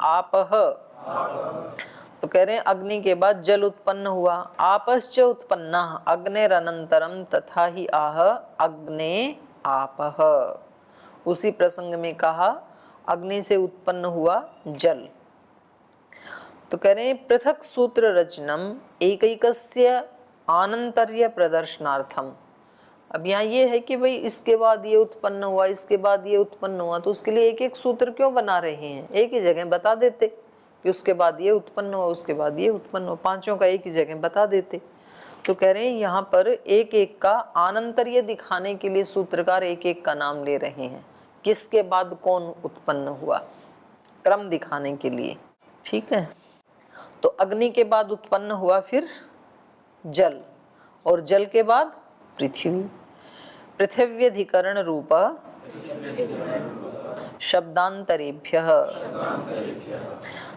आपह, तो कह रहे हैं अग्नि के बाद जल उत्पन्न हुआ। आपश्च उत्पन्ना अग्नेरनंतरम तथा ही आह अग्ने आपह। उसी प्रसंग में कहा अग्नि से उत्पन्न हुआ जल। तो कह रहे हैं पृथक सूत्र रचनम एकैकस्य आनंतर्य प्रदर्शनार्थम। अब यहाँ ये है कि भाई इसके बाद ये उत्पन्न हुआ, इसके बाद ये उत्पन्न हुआ, तो उसके लिए एक एक सूत्र क्यों बना रहे हैं? एक ही जगह बता देते कि उसके बाद ये उत्पन्न हुआ, उसके बाद ये उत्पन्न हुआ, पांचों का एक ही जगह बता देते। तो कह रहे हैं यहाँ पर एक एक का आनंतर्य दिखाने के लिए सूत्रकार एक एक का नाम ले रहे हैं, किसके बाद कौन उत्पन्न हुआ, क्रम दिखाने के लिए। ठीक है, तो अग्नि के बाद उत्पन्न हुआ फिर जल, और जल के बाद पृथ्वी। पृथिव्यधिकरण रूप शब्दांतरेभ्यः।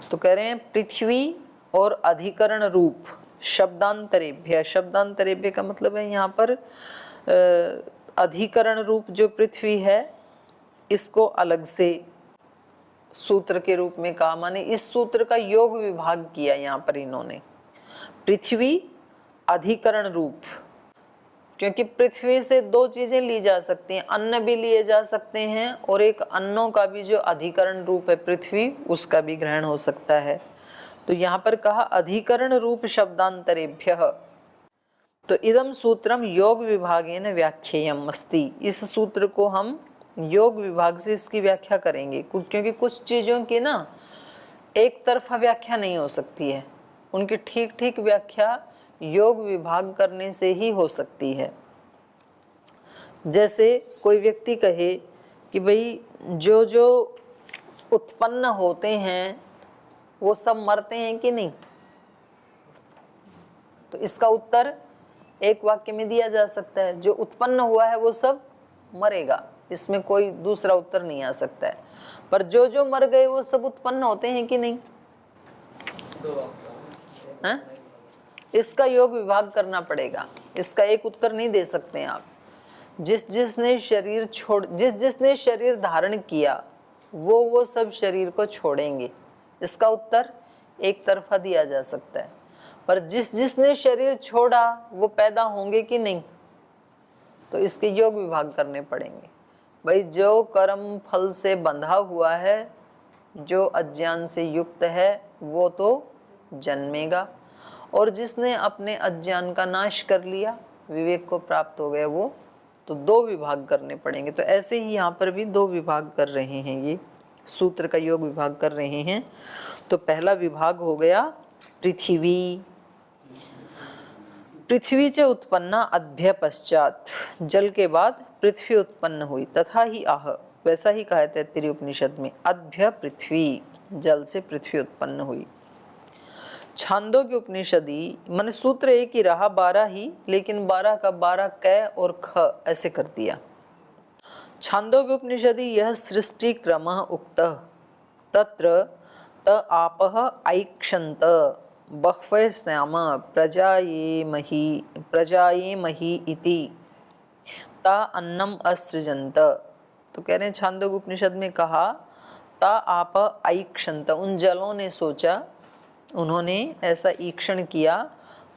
तो कह रहे हैं पृथ्वी और अधिकरण रूप शब्दांतरेभ्य। शब्दांतरेभ्य का मतलब है यहाँ पर अधिकरण रूप जो पृथ्वी है इसको अलग से सूत्र के रूप में कहा, माने इस सूत्र का योग विभाग किया यहाँ पर इन्होंने। पृथ्वी अधिकरण रूप, क्योंकि पृथ्वी से दो चीजें ली जा सकती हैं, अन्न भी लिए जा सकते हैं और एक अन्नों का भी जो अधिकरण रूप है पृथ्वी उसका भी ग्रहण हो सकता है। तो यहाँ पर कहा अधिकरण रूप शब्दांतरेभ्यः। तो इदम सूत्रम योग विभागेन व्याख्येयम अस्ति। इस सूत्र को हम योग विभाग से इसकी व्याख्या करेंगे, क्योंकि कुछ चीजों की ना एक तरफा व्याख्या नहीं हो सकती है, उनकी ठीक ठीक व्याख्या योग विभाग करने से ही हो सकती है। जैसे कोई व्यक्ति कहे कि भाई जो जो उत्पन्न होते हैं वो सब मरते हैं कि नहीं, तो इसका उत्तर एक वाक्य में दिया जा सकता है, जो उत्पन्न हुआ है वो सब मरेगा, इसमें कोई दूसरा उत्तर नहीं आ सकता है। पर जो जो मर गए वो सब उत्पन्न होते हैं कि नहीं, हैं? इसका योग विभाग करना पड़ेगा, इसका एक उत्तर नहीं दे सकते हैं आप। जिस जिसने शरीर धारण किया वो सब शरीर को छोड़ेंगे, इसका उत्तर एक तरफा दिया जा सकता है। पर जिस जिसने शरीर छोड़ा वो पैदा होंगे कि नहीं, तो इसके योग विभाग करने पड़ेंगे। भाई जो कर्म फल से बंधा हुआ है, जो अज्ञान से युक्त है वो तो जन्मेगा, और जिसने अपने अज्ञान का नाश कर लिया, विवेक को प्राप्त हो गया, वो तो दो विभाग करने पड़ेंगे। तो ऐसे ही यहाँ पर भी दो विभाग कर रहे हैं, ये सूत्र का योग विभाग कर रहे हैं। तो पहला विभाग हो गया पृथ्वी। पृथ्वी च उत्पन्ना अभ्य पश्चात, जल के बाद पृथ्वी उत्पन्न हुई। तथा ही आह, वैसा ही कहा है तैत्तिरीय उपनिषद में, अभ्य पृथ्वी, जल से पृथ्वी उत्पन्न हुई। छांदोग्य उपनिषदी मन सूत्र एक ही रहा, 12 ही, लेकिन 12 का 12 क और ख ऐसे कर दिया। छांदोग्य उपनिषदी यह सृष्टि क्रम उक्त तत्र त आपह ऐक्षन्त बह्वयस्याम प्रजायेमहि इति ता अन्नम असृजन्त। तो कह रहे हैं छांदोग्य उपनिषद में कहा ता आप ऐक्षन्त, उन जलों ने सोचा, उन्होंने ऐसा ईक्षण किया,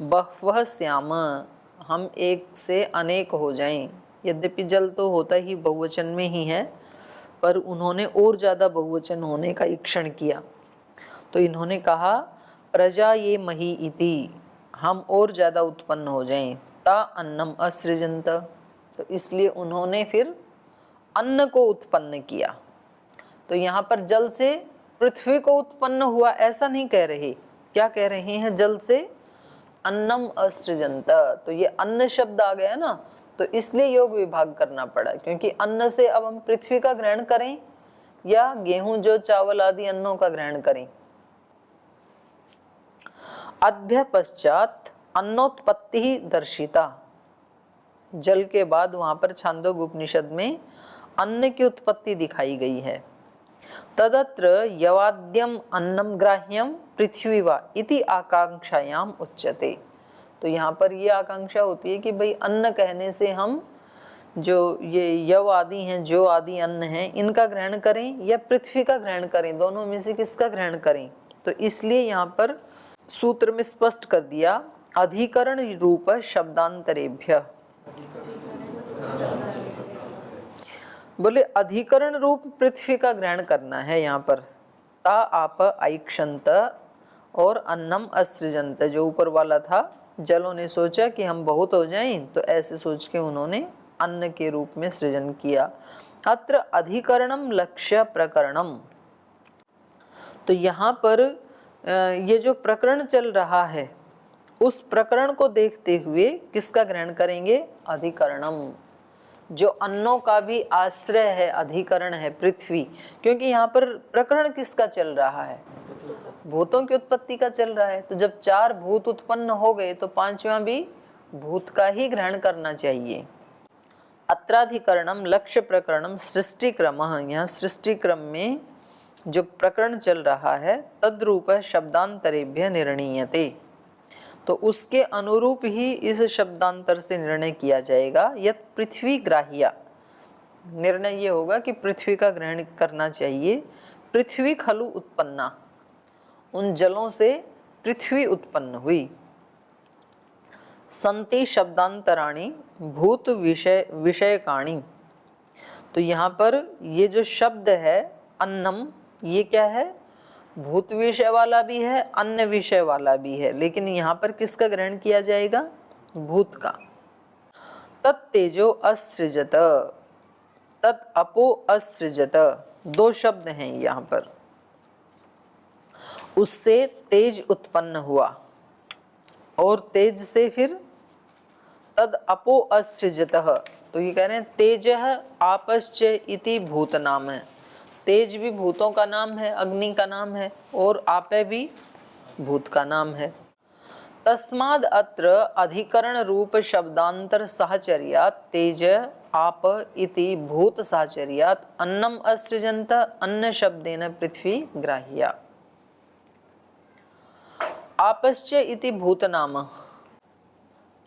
बह्वः स्याम, हम एक से अनेक हो जाएं। यद्यपि जल तो होता ही बहुवचन में ही है, पर उन्होंने और ज़्यादा बहुवचन होने का ईक्षण किया। तो इन्होंने कहा प्रजा ये मही इति, हम और ज़्यादा उत्पन्न हो जाएं। ता अन्नम असृजंत, तो इसलिए उन्होंने फिर अन्न को उत्पन्न किया। तो यहाँ पर जल से पृथ्वी को उत्पन्न हुआ ऐसा नहीं कह रहे, क्या कह रहे हैं, जल से अन्नम असृजंत। तो ये अन्न शब्द आ गया ना, तो इसलिए योग विभाग करना पड़ा, क्योंकि अन्न से अब हम पृथ्वी का ग्रहण करें या गेहूं जो चावल आदि अन्नों का ग्रहण करें। अभ्य पश्चात अन्नोत्पत्ति दर्शिता, जल के बाद वहां पर छांदोग्य उपनिषद में अन्न की उत्पत्ति दिखाई गई है। तदत्र यवाद्यम अन्नम ग्राह्यम पृथ्वी वा इति आकांक्षायाम उच्यते। तो यहाँ पर ये आकांक्षा होती है कि भाई अन्न कहने से हम जो ये यव आदि हैं, जो आदि अन्न हैं, इनका ग्रहण करें या पृथ्वी का ग्रहण करें, दोनों में से किसका ग्रहण करें। तो इसलिए यहाँ पर सूत्र में स्पष्ट कर दिया, अधिकरण रूप शब्दांतरेभ्य। बोले अधिकरण रूप पृथ्वी का ग्रहण करना है यहाँ पर। ता आप ऐक्षंत और अन्नम असृजंत, जो ऊपर वाला था, जलों ने सोचा कि हम बहुत हो जाएं, तो ऐसे सोच के उन्होंने अन्न के रूप में सृजन किया। अत्र अधिकरणम लक्ष्य प्रकरणम। तो यहाँ पर ये जो प्रकरण चल रहा है, उस प्रकरण को देखते हुए किसका ग्रहण करेंगे, अधिकरणम। जो अन्नों का भी आश्रय है, अधिकरण है पृथ्वी, क्योंकि यहाँ पर प्रकरण किसका चल रहा है, भूतों की उत्पत्ति का चल रहा है। तो जब 4 भूत उत्पन्न हो गए तो 5वां भी भूत का ही ग्रहण करना चाहिए। अत्राधिकरणम लक्ष्य प्रकरणम सृष्टि क्रम, यहाँ सृष्टि क्रम में जो प्रकरण चल रहा है, तद्रूप शब्दांतरेभ्य निर्णीयते, तो उसके अनुरूप ही इस शब्दांतर से निर्णय किया जाएगा। यत् पृथ्वी ग्राह्या, निर्णय ये होगा कि पृथ्वी का ग्रहण करना चाहिए। पृथ्वी खलु उत्पन्ना, उन जलों से पृथ्वी उत्पन्न हुई। संति शब्दांतराणि भूत विषयकाणी, तो यहाँ पर ये जो शब्द है अन्नम, ये क्या है, भूत विषय वाला भी है, अन्य विषय वाला भी है, लेकिन यहाँ पर किसका ग्रहण किया जाएगा, भूत का। तत्तेजो असृजत, तत् अपो असृजत, 2 शब्द हैं यहाँ पर। उससे तेज उत्पन्न हुआ और तेज से फिर तद अपो असृजतः, तो ये कह रहे हैं तेजः आपश्च इति भूत नाम है। तेज भी भूतों का नाम है, अग्नि का नाम है, और आपे भी भूत का नाम है। तस्माद् अत्र अधिकरण रूप शब्दांतर साहचर्यात् तेज आप इति भूत साहचर्यात् अन्नम असृजन्त अन्न शब्देन पृथ्वी ग्राह्या। आपश्च इति भूत नाम,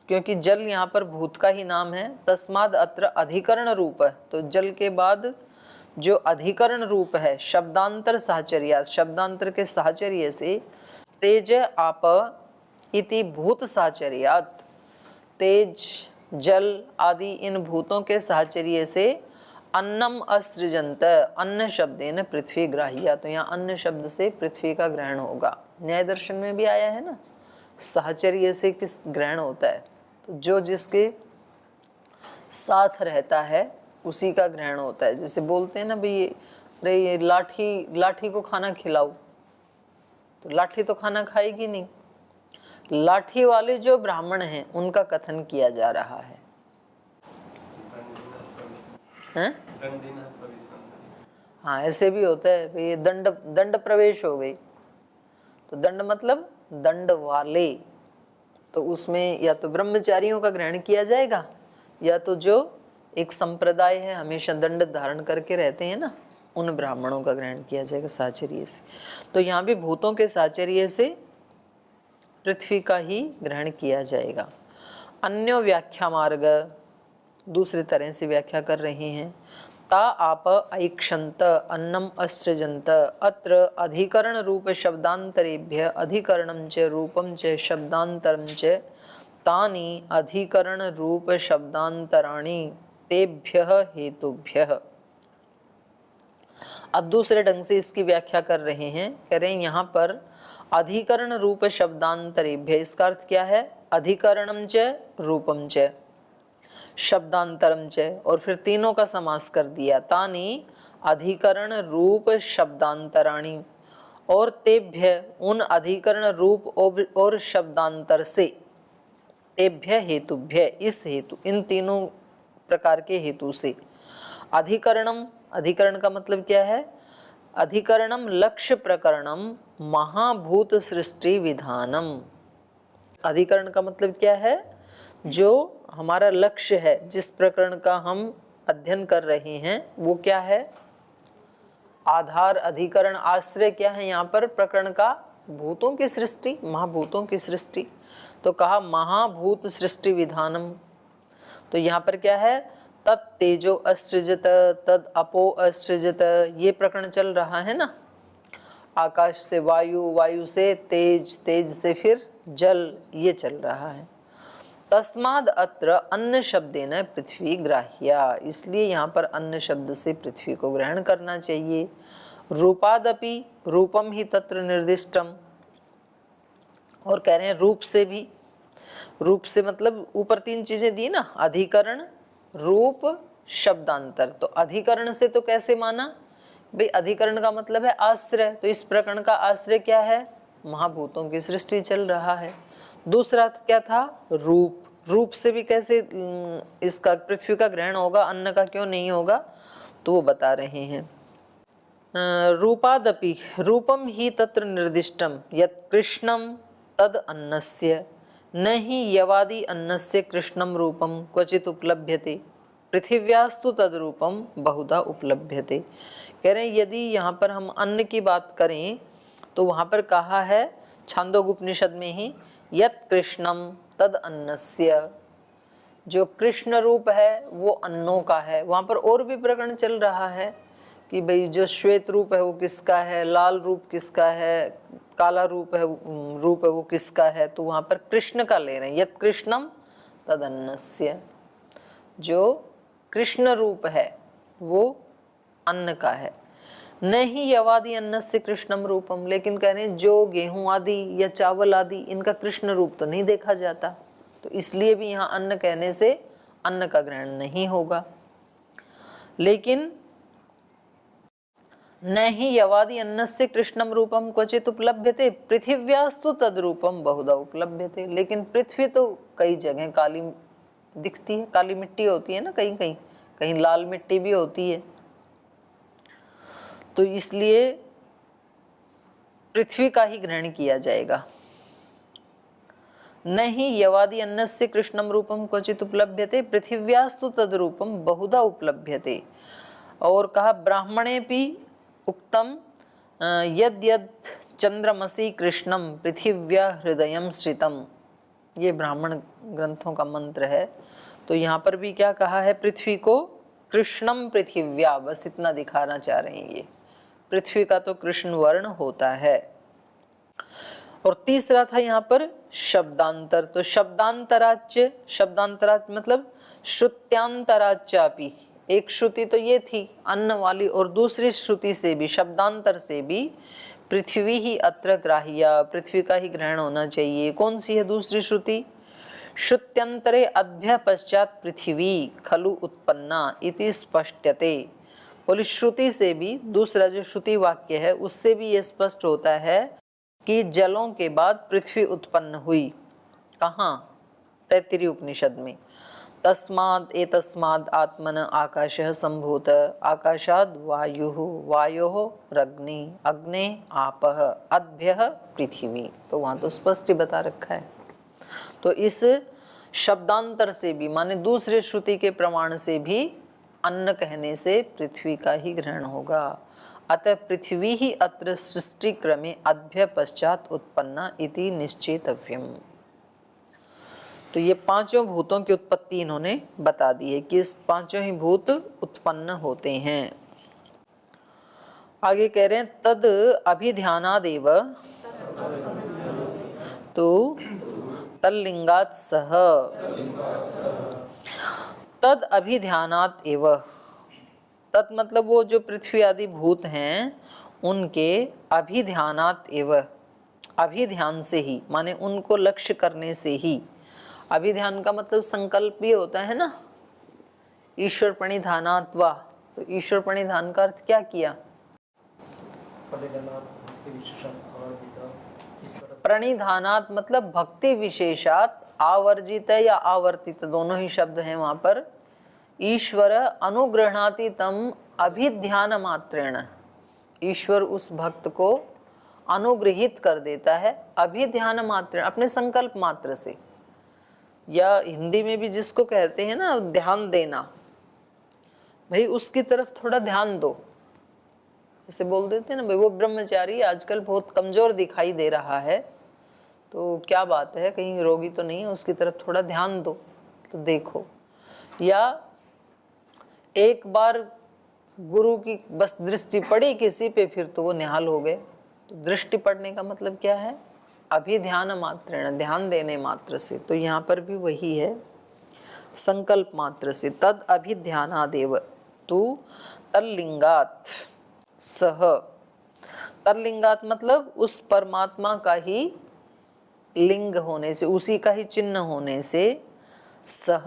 क्योंकि जल यहाँ पर भूत का ही नाम है। तस्माद् अत्र अधिकरण रूप है, तो जल के बाद जो अधिकरण रूप है शब्दांतर साहचर्यात्, शब्दांतर के साहचर्य से तेज आप इति भूत साहचर्यात्, तेज जल आदि इन भूतों के साहचर्य से अन्नम असृजंत, अन्न शब्देन पृथ्वी ग्राह्या, तो यहाँ अन्न शब्द से पृथ्वी का ग्रहण होगा। न्याय दर्शन में भी आया है ना, साहचर्य से किस ग्रहण होता है, तो जो जिसके साथ रहता है उसी का ग्रहण होता है। जैसे बोलते हैं ना भाई, अरे ये लाठी को खाना खिलाओ, तो लाठी तो खाना खाएगी नहीं। लाठी वाले जो ब्राह्मण हैं उनका कथन किया जा रहा है, हैं? हाँ, ऐसे भी होता है भाई, ये दंड प्रवेश हो गई, तो दंड मतलब दंड वाले, तो उसमें या तो ब्रह्मचारियों का ग्रहण किया जाएगा, या तो जो एक संप्रदाय है हमेशा दंड धारण करके रहते हैं ना, उन ब्राह्मणों का ग्रहण किया जाएगा साहचर्य से। तो यहाँ भी भूतों के साहचर्य से पृथ्वी का ही ग्रहण किया जाएगा। अन्यो व्याख्या मार्ग, दूसरी तरह से व्याख्या कर रहे हैं। ता आप ऐक्षंत अन्नम असृजंत, अत्र अधिकरण रूप शब्दांतरेभ्य अधिकरणं च रूपं च शब्दांतरं च तानि अधिकरण रूप शब्दांतराणि तेभ्यः हेतुभ्यः। अब दूसरे ढंग से इसकी व्याख्या कर रहे हैं, कह रहे हैं यहाँ पर अधिकरण रूप शब्दांतरेभ्य, इसका अर्थ क्या है, अधिकरणम च रूपम च शब्दांतरम च, और फिर तीनों का समास कर दिया। तानि अधिकरण रूप शब्दांतराणि, और तेभ्य उन अधिकरण रूप और शब्दांतर से, तेभ्य हेतुभ्य इस हेतु, इन तीनों प्रकार के हेतु से। अधिकरणम, अधिकरण का मतलब क्या है, अधिकरणम लक्ष्य प्रकरणम महाभूत सृष्टि विधानम। अधिकरण का मतलब क्या है, जो हमारा लक्ष्य है, जिस प्रकरण का हम अध्ययन कर रहे हैं वो क्या है, आधार अधिकरण आश्रय क्या है यहाँ पर प्रकरण का, भूतों की सृष्टि, महाभूतों की सृष्टि। तो कहा महाभूत सृष्टि विधानम, तो यहाँ पर क्या है, तत् तेजो असृजत तद अपो असृजत, ये प्रकरण चल रहा है ना। आकाश से वायु, वायु से तेज, तेज से फिर जल, ये चल रहा है। तस्माद अत्र अन्न शब्देन पृथ्वी ग्राह्या, इसलिए यहाँ पर अन्न शब्द से पृथ्वी को ग्रहण करना चाहिए। रूपादपि रूपम ही तत्र निर्दिष्टम, और कह रहे हैं रूप से भी, रूप से मतलब ऊपर तीन चीजें दी ना, अधिकरण, रूप, शब्दांतर। तो अधिकरण से तो कैसे माना भाई, अधिकरण का मतलब है आश्रय, तो इस प्रकरण का आश्रय क्या है, महाभूतों की सृष्टि चल रहा है। दूसरा क्या था, रूप, रूप से भी कैसे इसका पृथ्वी का ग्रहण होगा, अन्न का क्यों नहीं होगा, तो वो बता रहे हैं। रूपादपि रूपम ही तत्र निर्दिष्टम यत् कृष्णम तद अन्नस्य न हि यवादि अन्नस्य कृष्णम रूपम क्वचित उपलभ्यते पृथिव्यास्तु तद रूपम बहुधा उपलभ्यते। कह रहे हैं यदि यहाँ पर हम अन्न की बात करें तो वहाँ पर कहा है छांदोग्योपनिषद में ही, यत् कृष्णम तद अन्नस्य, जो कृष्ण रूप है वो अन्नों का है। वहाँ पर और भी प्रकरण चल रहा है कि भाई जो श्वेत रूप है वो किसका है, लाल रूप किसका है, काला रूप है वो किसका है, तो वहाँ पर कृष्ण का ले रहे हैं, यत् कृष्णम तद अन्नस्य, जो कृष्ण रूप है वो अन्न का है। नहीं यवादि अन्न से कृष्णम रूपम, लेकिन कह रहे हैं जो गेहूं आदि या चावल आदि इनका कृष्ण रूप तो नहीं देखा जाता, तो इसलिए भी यहाँ अन्न कहने से अन्न का ग्रहण नहीं होगा। लेकिन नहीं यवादि अन्नस्य कृष्णम रूपम क्वचित उपलभ्यते पृथिव्यास्तु तद रूपम बहुधा उपलभ्यते, लेकिन पृथ्वी तो कई जगह काली दिखती है, काली मिट्टी होती है ना, कहीं कहीं कहीं लाल मिट्टी भी होती है, तो इसलिए पृथ्वी का ही ग्रहण किया जाएगा। नहीं यवादि अन्नस्य कृष्णम रूपम क्वचित उपलभ्यते पृथिव्यास्तु तद रूपम बहुधा उपलभ्यते। और कहा ब्राह्मणे भी उक्तम यद यद चंद्रमसि कृष्णम पृथिव्या हृदयम श्रितम, ये ब्राह्मण ग्रंथों का मंत्र है। तो यहाँ पर भी क्या कहा है, पृथ्वी को कृष्णम पृथिव्या, बस इतना दिखाना चाह रहे हैं, ये पृथ्वी का तो कृष्ण वर्ण होता है। और तीसरा था यहाँ पर शब्दांतर, तो शब्दांतराच्य, शब्दांतराच्य मतलब श्रुत्यांतराच्यापि, एक श्रुति तो ये थी अन्न वाली, और दूसरी श्रुति से भी शब्दांतर से भी पृथ्वी ही अत्र ग्राह्या, पृथ्वी का ही ग्रहण होना चाहिए। कौन सी है दूसरी श्रुति, श्रुत्यंतरे अभ्य पश्चात पृथ्वी खलु उत्पन्ना इति स्पष्टते। बोली श्रुति से भी, दूसरा जो श्रुति वाक्य है उससे भी ये स्पष्ट होता है कि जलों के बाद पृथ्वी उत्पन्न हुई। कहाँ, तैत्तिरीय उपनिषद में, तस्माद एतस्माद आत्मन आकाशः संभूत आकाशाद वायुः वायोः रग्नि अग्ने आपः अद्भ्यः पृथ्वी, तो वहाँ तो स्पष्ट ही बता रखा है। तो इस शब्दांतर से भी माने दूसरे श्रुति के प्रमाण से भी अन्न कहने से पृथ्वी का ही ग्रहण होगा। अतः पृथ्वी ही अत्र सृष्टि क्रमे अभ्य पश्चात उत्पन्ना इति निश्चेतव्यम। तो ये पांचों भूतों की उत्पत्ति इन्होंने बता दी है कि इस पांचों ही भूत उत्पन्न होते हैं। आगे कह रहे हैं तद अभिध्यानादेव तो तल्लिंगात् सह, तद अभिध्यानात् एव, तत् मतलब वो जो पृथ्वी आदि भूत हैं उनके अभिध्यानात् एव, अभिध्यान से ही माने उनको लक्ष्य करने से ही, अभिध्यान का मतलब संकल्प भी होता है ना, ईश्वर प्रणिधानात् वा, तो ईश्वर प्रणिधान का अर्थ क्या किया, प्रणिधानात् मतलब भक्ति विशेषात, आवर्जित या आवर्तित दोनों ही शब्द हैं वहां पर। ईश्वर अनुग्रहणाति तम अभिध्यान मात्रेण, ईश्वर उस भक्त को अनुग्रहित कर देता है अभिध्यान मात्र, अपने संकल्प मात्र से, या हिंदी में भी जिसको कहते हैं ना ध्यान देना, भाई उसकी तरफ थोड़ा ध्यान दो, ऐसे बोल देते हैं ना भाई वो ब्रह्मचारी आजकल बहुत कमजोर दिखाई दे रहा है, तो क्या बात है, कहीं रोगी तो नहीं है, उसकी तरफ थोड़ा ध्यान दो, तो देखो। या एक बार गुरु की बस दृष्टि पड़ी किसी पे, फिर तो वो निहाल हो गए। तो दृष्टि पड़ने का मतलब क्या है? अभिध्यान मात्रेण, ध्यान देने मात्र से। तो यहाँ पर भी वही है, संकल्प मात्र से। तद अभिध्यानादेव तू तल्लिंगात सह, तल्लिंगात मतलब उस परमात्मा का ही लिंग होने से, उसी का ही चिन्ह होने से, सह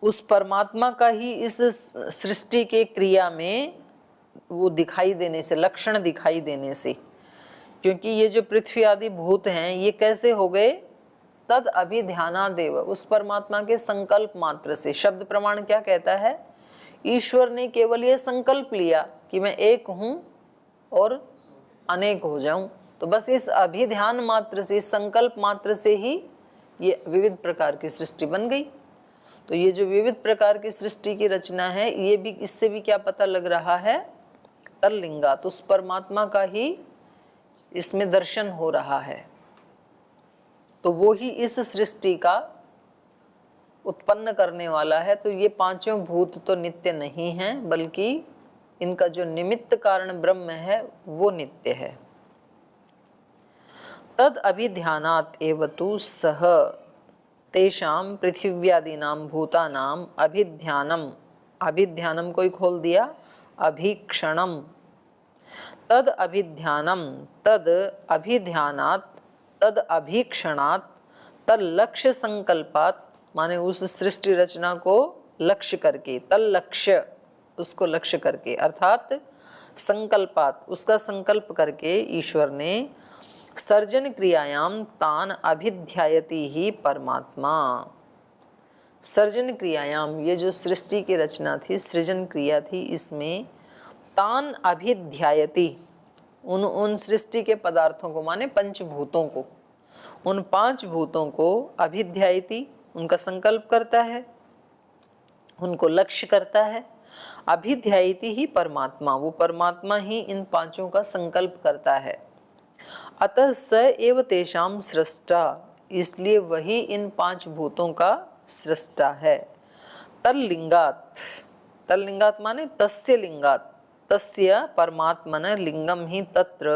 उस परमात्मा का ही इस सृष्टि के क्रिया में वो दिखाई देने से, लक्षण दिखाई देने से। क्योंकि ये जो पृथ्वी आदि भूत हैं ये कैसे हो गए? तद अभिध्यानादेव, उस परमात्मा के संकल्प मात्र से। शब्द प्रमाण क्या कहता है? ईश्वर ने केवल ये संकल्प लिया कि मैं एक हूं और अनेक हो जाऊं, तो बस इस अभिध्यान मात्र से, इस संकल्प मात्र से ही ये विविध प्रकार की सृष्टि बन गई। तो ये जो विविध प्रकार की सृष्टि की रचना है, ये भी, इससे भी क्या पता लग रहा है? तल्लिंगात, उस परमात्मा का ही इसमें दर्शन हो रहा है। तो वो ही इस सृष्टि का उत्पन्न करने वाला है। तो ये पांचों भूत तो नित्य नहीं हैं, बल्कि इनका जो निमित्त कारण ब्रह्म है वो नित्य है। तद अभिध्यानात् एव तु सह तेषां पृथिव्यादीनां भूतानां अभिध्यानम, अभिध्यानम कोई खोल दिया, अभीक्षणम, तद अभिध्यानम, तद अभिध्यानात्, तद अभीक्षणात्, तद लक्ष्य संकल्पात्, माने उस सृष्टि रचना को लक्ष्य करके, तल लक्ष्य, उसको लक्ष्य करके, अर्थात संकल्पात्, उसका संकल्प करके ईश्वर ने सर्जन क्रियायाम तान अभिध्यायति ही परमात्मा। सर्जन क्रियायाम, ये जो सृष्टि की रचना थी, सृजन क्रिया थी, इसमें तान अभिध्यायति, उन सृष्टि के पदार्थों को, माने पंचभूतों को, उन पांच भूतों को अभिध्यायति, उनका संकल्प करता है, उनको लक्ष्य करता है। अभिध्यायति ही परमात्मा, वो परमात्मा ही इन पांचों का संकल्प करता है। अतः स एव तेषां सृष्टा, इसलिए वही इन पांच भूतों का सृष्टा है। तल्लिंगात, तल्लिंगात माने तस्य लिंगात, तस्य परमात्मन लिंगम ही तत्र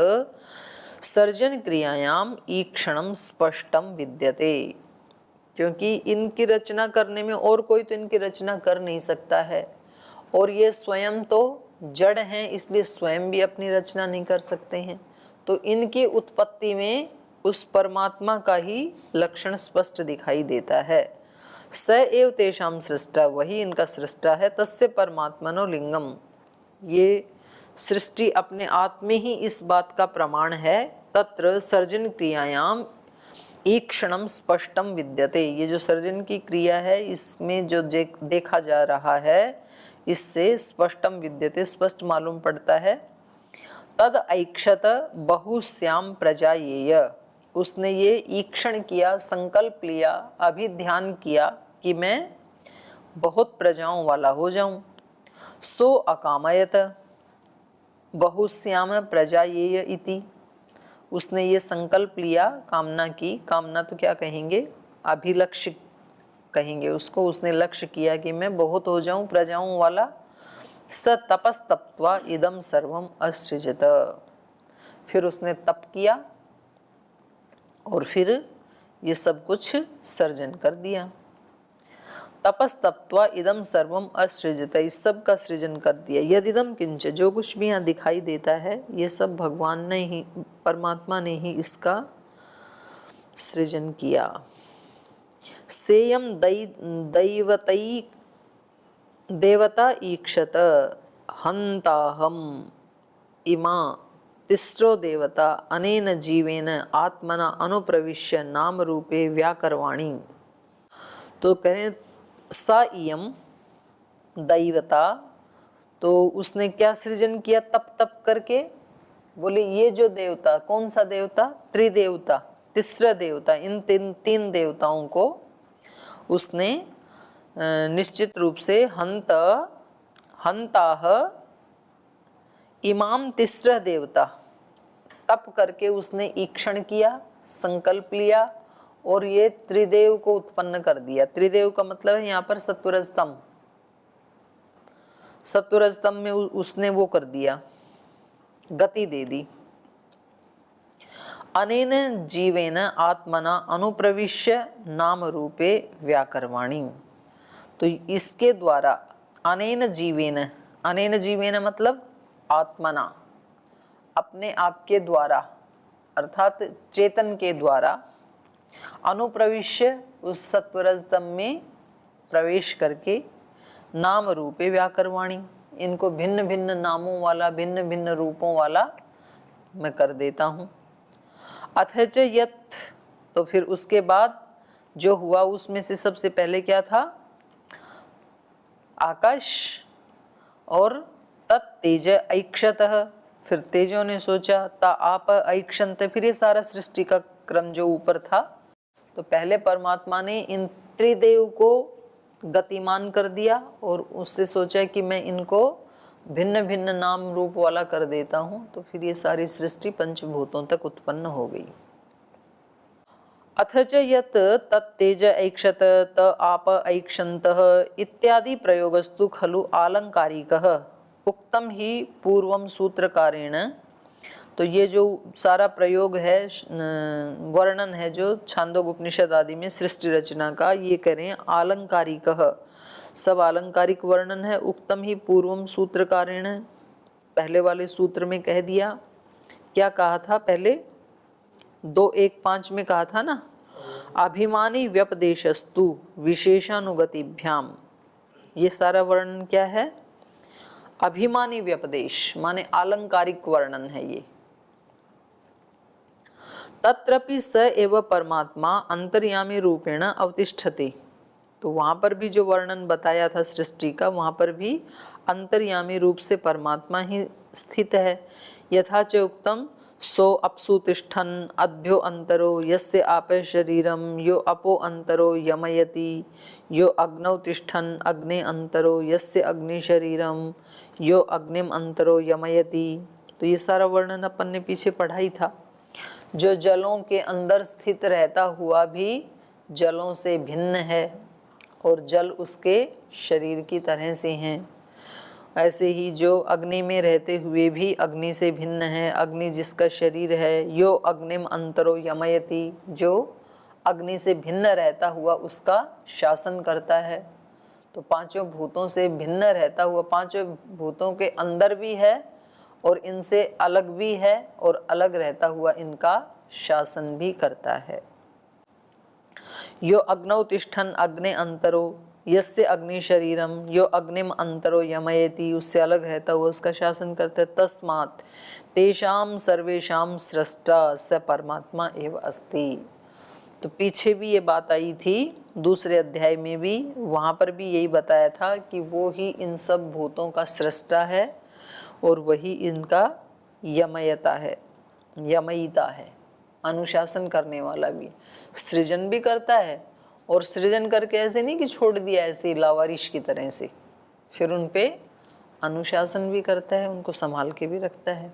सर्जन क्रियायाम ईक्षणम स्पष्टम विद्यते। क्योंकि इनकी रचना करने में और कोई तो इनकी रचना कर नहीं सकता है, और ये स्वयं तो जड़ हैं, इसलिए स्वयं भी अपनी रचना नहीं कर सकते हैं। तो इनकी उत्पत्ति में उस परमात्मा का ही लक्षण स्पष्ट दिखाई देता है। स एव तेषां सृष्टा, वही इनका सृष्टा है। तस्य परमात्मनो लिंगम, ये सृष्टि अपने आप में ही इस बात का प्रमाण है। तत्र सर्जन क्रियायाम ईक्षणम स्पष्टम विद्यते, ये जो सर्जन की क्रिया है इसमें जो देखा जा रहा है, इससे स्पष्टम विद्यते, स्पष्ट मालूम पड़ता है। तद ऐक्षत बहुश्याम प्रजायेय, उसने ये ईक्षण किया, संकल्प लिया, अभिध्यान किया कि मैं बहुत प्रजाओं वाला हो जाऊं। सो अकामयत बहुश्याम प्रजायेय इति, उसने ये संकल्प लिया, कामना की, कामना तो क्या कहेंगे, अभिलक्ष्य कहेंगे उसको। उसने लक्ष्य किया कि मैं बहुत हो जाऊं, प्रजाओं वाला। स तपस्तप्त्वा इदम सर्वम असृजत, फिर उसने तप किया और फिर ये सब कुछ सर्जन कर दिया। तपस्तप्त्वा इदम सर्वम असृजत, इस सब का सृजन कर दिया। यदिदम किंच, जो कुछ भी यहाँ दिखाई देता है ये सब भगवान ने ही, परमात्मा ने ही इसका सृजन किया। सेयम दैवतई देवता ईक्षत हंताहम इमा तिस्रो देवता अनेन जीवेन आत्मना अनुप्रविश्य नाम रूपे व्याकरवाणी। तो करें सा इयम दैवता, तो उसने क्या सृजन किया तप तप करके? बोले ये जो देवता, कौन सा देवता? त्रिदेवता, तीसरा देवता, इन तीन देवताओं को उसने निश्चित रूप से हंताह इमाम तीसरा देवता, तप करके उसने ईक्षण किया, संकल्प लिया और ये त्रिदेव को उत्पन्न कर दिया। त्रिदेव का मतलब है यहाँ पर सत्वरजतम, सत्वरजतम में उसने वो कर दिया, गति दे दी। अनेन जीवेन आत्मना अनुप्रविश्य नाम रूपे व्याकरवाणी। तो इसके द्वारा अनेन जीवेन मतलब आत्मना, अपने आप के द्वारा अर्थात चेतन के द्वारा, अनुप्रविश्य उस सत्वरजतम में प्रवेश करके, नाम रूपे व्याकरवाणी, इनको भिन्न भिन्न नामों वाला, भिन्न भिन्न रूपों वाला मैं कर देता हूँ। अथच यत्, तो फिर उसके बाद जो हुआ उसमें से सबसे पहले क्या था, आकाश, और तत्तेज ऐक्षतः, फिर तेजों ने सोचा, ता आप ऐक्षंत, फिर ये सारा सृष्टि का क्रम जो ऊपर था। तो पहले परमात्मा ने इन त्रिदेव को गतिमान कर दिया और उससे सोचा कि मैं इनको भिन्न भिन्न नाम रूप वाला कर देता हूँ, तो फिर ये सारी सृष्टि पंचभूतों तक उत्पन्न हो गई। अथच यत् तत्तेज ऐक्षत त आप ऐक्षन्तः इत्यादि प्रयोगस्तु खलु आलंकारिकः उक्तम ही पूर्वम सूत्रकारेण। तो ये जो सारा प्रयोग है, वर्णन है जो छांदोग्य उपनिषद आदि में सृष्टि रचना का, ये करें आलंकारिकः, सब आलंकारिक वर्णन है। उक्तम ही पूर्वम सूत्रकारेण, पहले वाले सूत्र में कह दिया। क्या कहा था पहले, 2:1:5 में कहा था ना, अभिमानी व्यपदेशस्तु विशेषानुगतिभ्याम। ये सारा वर्णन क्या है, अभिमानी व्यपदेश माने आलंकारिक वर्णन है ये। तत्रपि स एव परमात्मा अंतर्यामी रूपेण अवतिष्ठते। तो वहां पर भी जो वर्णन बताया था सृष्टि का, वहां पर भी अंतर्यामी रूप से परमात्मा ही स्थित है। यथा च उक्तम सो अपसु तिष्ठन् अभ्यो अंतरो यस्य आपे शरीरम यो अपो अंतरो यमयति यो अग्नौ तिष्ठन् अग्ने अंतरो यस्य अग्नि शरीरम यो अग्निम अंतरो यमयति। तो ये सारा वर्णन अपन ने पीछे पढ़ा ही था। जो जलों के अंदर स्थित रहता हुआ भी जलों से भिन्न है और जल उसके शरीर की तरह से हैं, ऐसे ही जो अग्नि में रहते हुए भी अग्नि से भिन्न है, अग्नि जिसका शरीर है, यो अग्निम अंतरो यमयति, जो अग्नि से भिन्न रहता हुआ उसका शासन करता है। तो पांचों भूतों से भिन्न रहता हुआ, पांचों भूतों के अंदर भी है और इनसे अलग भी है, और अलग रहता हुआ इनका शासन भी करता है। यो अग्नौ तिष्ठन् अग्ने अंतरो यस्य अग्नि शरीरम यो अग्निम अंतरो यमयति, उससे अलग रहता हुआ उसका शासन करता है। तस्मात् तेषां सर्वेषां स्रष्टा स परमात्मा एव अस्ति। तो पीछे भी ये बात आई थी दूसरे अध्याय में भी, वहाँ पर भी यही बताया था कि वो ही इन सब भूतों का सृष्टा है और वही इनका यमयता है, यमयिता है, अनुशासन करने वाला भी, सृजन भी करता है। और सृजन करके ऐसे नहीं कि छोड़ दिया ऐसे लावारिश की तरह से, फिर उन पे अनुशासन भी करता है, उनको संभाल के भी रखता है।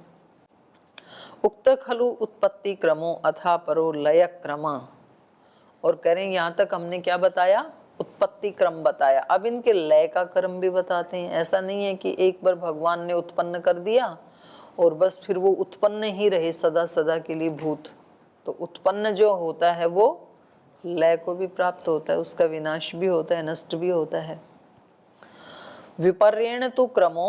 उक्त खलु उत्पत्ति क्रमो अथा परो लय क्रम। और करें यहाँ तक हमने क्या बताया, उत्पत्ति क्रम बताया। अब इनके लय का क्रम भी बताते हैं। ऐसा नहीं है कि एक बार भगवान ने उत्पन्न कर दिया और बस फिर वो उत्पन्न ही रहे सदा सदा के लिए भूत। तो उत्पन्न जो होता है वो लय को भी प्राप्त होता है, उसका विनाश भी होता है, नष्ट भी होता है। विपर्येण तु क्रमो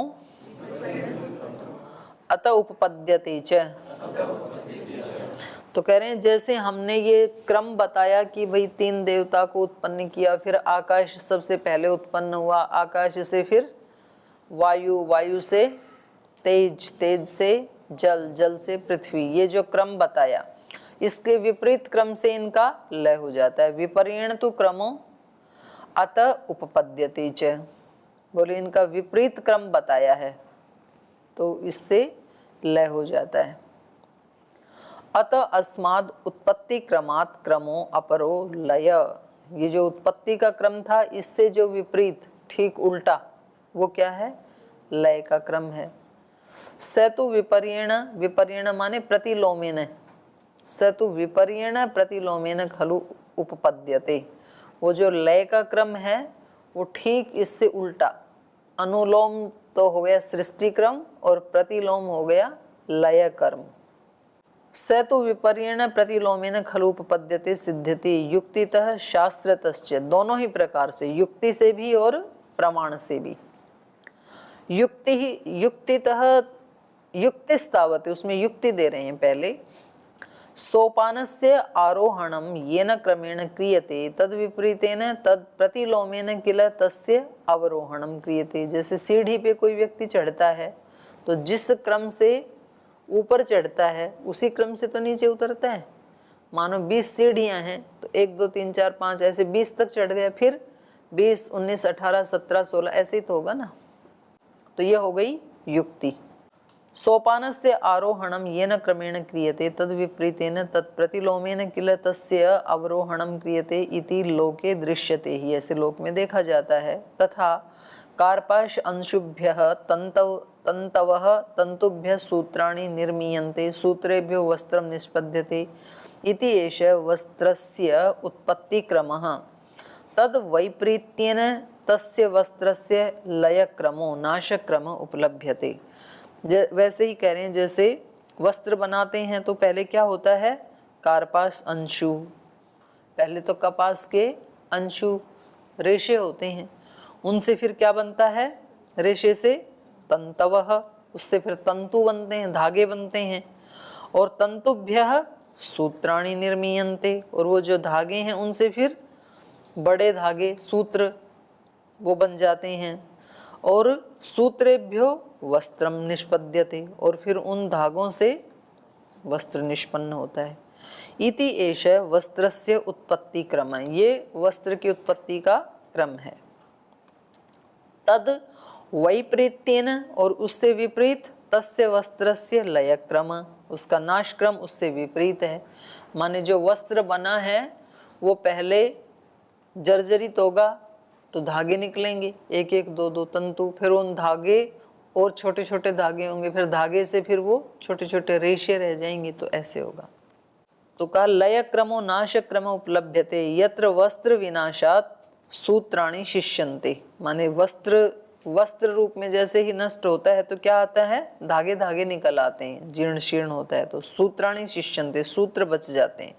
अत उपपद्यते च। तो कह रहे हैं जैसे हमने ये क्रम बताया कि भाई 3 देवता को उत्पन्न किया, फिर आकाश सबसे पहले उत्पन्न हुआ, आकाश से फिर वायु, वायु से तेज, तेज से जल, जल से पृथ्वी, ये जो क्रम बताया, इसके विपरीत क्रम से इनका लय हो जाता है। विपर्येण तु क्रमो अत उपपद्यते च। बोले इनका विपरीत क्रम बताया है तो इससे लय हो जाता है। अत अस्माद उत्पत्ति क्रमात् क्रमो अपरो लय। ये जो उत्पत्ति का क्रम था इससे जो विपरीत, ठीक उल्टा, वो क्या है, लय का क्रम है। स तु विपर्येण, विपर्येण माने प्रतिलोमेन, स तु विपर्येण प्रतिलोमेन खलु उपपद्यते। वो जो लय का क्रम है वो ठीक इससे उल्टा, अनुलोम तो हो गया सृष्टि क्रम और प्रतिलोम हो गया लय कर्म। स तो विपर्यण प्रतिलोमेन खलुपपद्यते सिद्ध्यति युक्तितः शास्त्रतश्च, दोनों ही प्रकार से, युक्ति से भी और प्रमाण से भी। युक्तितः युक्तिस्तावत्, उसमें युक्ति दे रहे हैं पहले। सोपानस्य आरोहणम येन क्रमेण क्रियते तद विपरीतेन तद प्रतिलोमेन किल तस्य अवरोहणम क्रियते। जैसे सीढ़ी पे कोई व्यक्ति चढ़ता है तो जिस क्रम से ऊपर चढ़ता है उसी क्रम से तो नीचे उतरता है। मानो 20 सीढ़ियां हैं तो 1 2 3 4 5 ऐसे 20 तक चढ़ गया, फिर 20 19 18 17 16 ऐसे ही तो होगा ना। तो ये हो गई युक्ति। सोपानस्य आरोहणम येन क्रमेण क्रियते तद विपरीतेन तत् प्रतिलोमेन किल तस्य अवरोहणम क्रियते इति लोके दृश्यते ही, ऐसे लोक में देखा जाता है। तथा कार्पाश अंशुभ्यः तन्तवः तंतुभ्यः सूत्राणि निर्मीयन्ते सूत्रेभ्यो वस्त्रं निष्पद्यते इति एष वस्त्रस्य उत्पत्तिक्रमः। तद वैपरीत्येन तस्य वस्त्रस्य लयक्रमो नाशक्रम उपलभ्यते। वैसे ही कह रहे हैं, जैसे वस्त्र बनाते हैं तो पहले क्या होता है, कार्पास अंशु, पहले तो कपास के अंशु रेशे होते हैं, उनसे फिर क्या बनता है, रेशे से तंतवः, उससे फिर तंतु बनते हैं, धागे बनते हैं। और तंतुभ्यः सूत्राणि निर्मीयन्ते, और वो जो धागे हैं उनसे फिर बड़े धागे सूत्र वो बन जाते हैं। और सूत्रेभ्यो वस्त्रम निष्पद्यते, और फिर उन धागों से वस्त्र निष्पन्न होता है। इति एष वस्त्रस्य उत्पत्ति क्रम, ये वस्त्र की उत्पत्ति का क्रम है। तद वैपरीत्येन, और उससे विपरीत, तस्य वस्त्रस्य लय क्रम, उसका नाश क्रम उससे विपरीत है। माने जो वस्त्र बना है वो पहले जर्जरित होगा तो धागे निकलेंगे, 1 1 2 2 तंतु, फिर उन धागे और छोटे छोटे धागे होंगे, फिर धागे से फिर वो छोटे छोटे रेशे रह जाएंगे, तो ऐसे होगा। तो कहा लय क्रमो नाश क्रम उपलभ्यते यत्र वस्त्र विनाशात सूत्राणि शिष्यन्ते। माने वस्त्र रूप में जैसे ही नष्ट होता है तो क्या आता है, धागे धागे निकल आते हैं, जीर्ण शीर्ण होता है तो सूत्राणि शिष्यन्ते, सूत्र बच जाते हैं।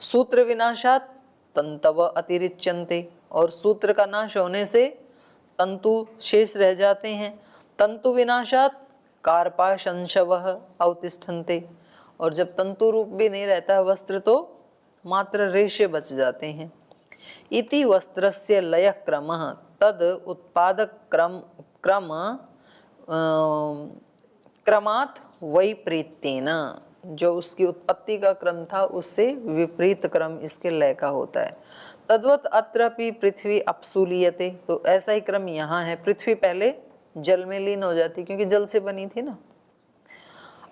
सूत्र विनाशात तंतव अतिरिच्यन्ते, और सूत्र का नाश होने से तंतु शेष रह जाते हैं। तंतु विनाशात कार्पाशंशवः अवतिष्ठन्ते, और जब तंतु रूप भी नहीं रहता है वस्त्र तो मात्र रेशे बच जाते हैं। इति वस्त्रस्य लय क्रमः तद उत्पादक क्रमात् वैपरीत्येन, जो उसकी उत्पत्ति का क्रम था उससे विपरीत क्रम इसके लय का होता है। तद्वत अत्रापि पृथ्वी अपसूलीयते, तो ऐसा ही क्रम यहाँ है। पृथ्वी पहले जल में लीन हो जाती क्योंकि जल से बनी थी ना।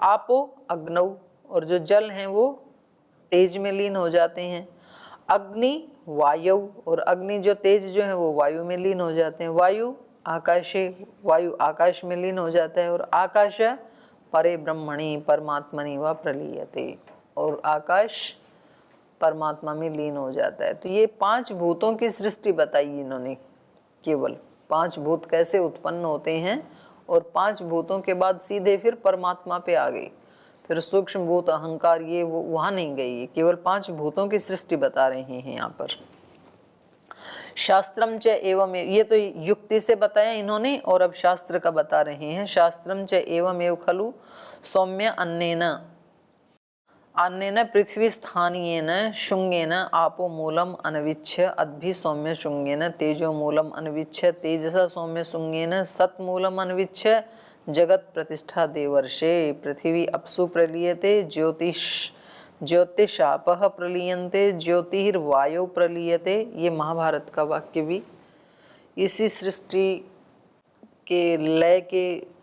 आपो अग्नौ, और जो जल हैं वो तेज में लीन हो जाते हैं। अग्नि वायु, और अग्नि जो तेज जो है वो वायु में लीन हो जाते हैं। वायु आकाशे, वायु आकाश में लीन हो जाता है। और आकाश परे ब्रह्मणि परमात्मनि व प्रलीयते, और आकाश परमात्मा में लीन हो जाता है। तो ये 5 भूतों की सृष्टि बताई इन्होंने, केवल 5 भूत कैसे उत्पन्न होते हैं, और 5 भूतों के बाद सीधे फिर परमात्मा पे आ गई, फिर सूक्ष्म भूत अहंकार ये वो वहां नहीं गई, केवल 5 भूतों की सृष्टि बता रहे हैं यहाँ पर। शास्त्रम च एवं, ये तो युक्ति से बताया इन्होंने, और अब शास्त्र का बता रहे हैं। शास्त्रम च एवमेव खलु सौम्य अन्नेन पृथ्वी स्थानीयेन शुंगेन आपो मूलम अनविच्छ अद्भि सौम्य शुंगेन तेजो मूलम अनविच्छ तेजसा सौम्य शुंगेन सत मूलम अनविच्छ जगत प्रतिष्ठा देवर्षे पृथ्वी अपसु प्रलीयते ज्योतिषापः प्रलीयन्ते ज्योतिर्वायु प्रलीयते। ये महाभारत का वाक्य भी इसी सृष्टि के लय के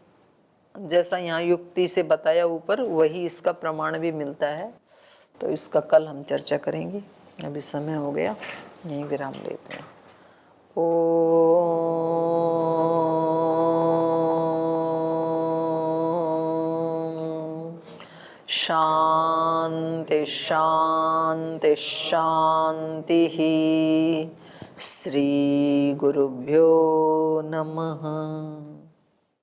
जैसा यहाँ युक्ति से बताया ऊपर, वही इसका प्रमाण भी मिलता है। तो इसका कल हम चर्चा करेंगे। अभी समय हो गया, यहीं विराम लेते हैं। ओम शांति शांति शांति। श्री गुरुभ्यो नमः।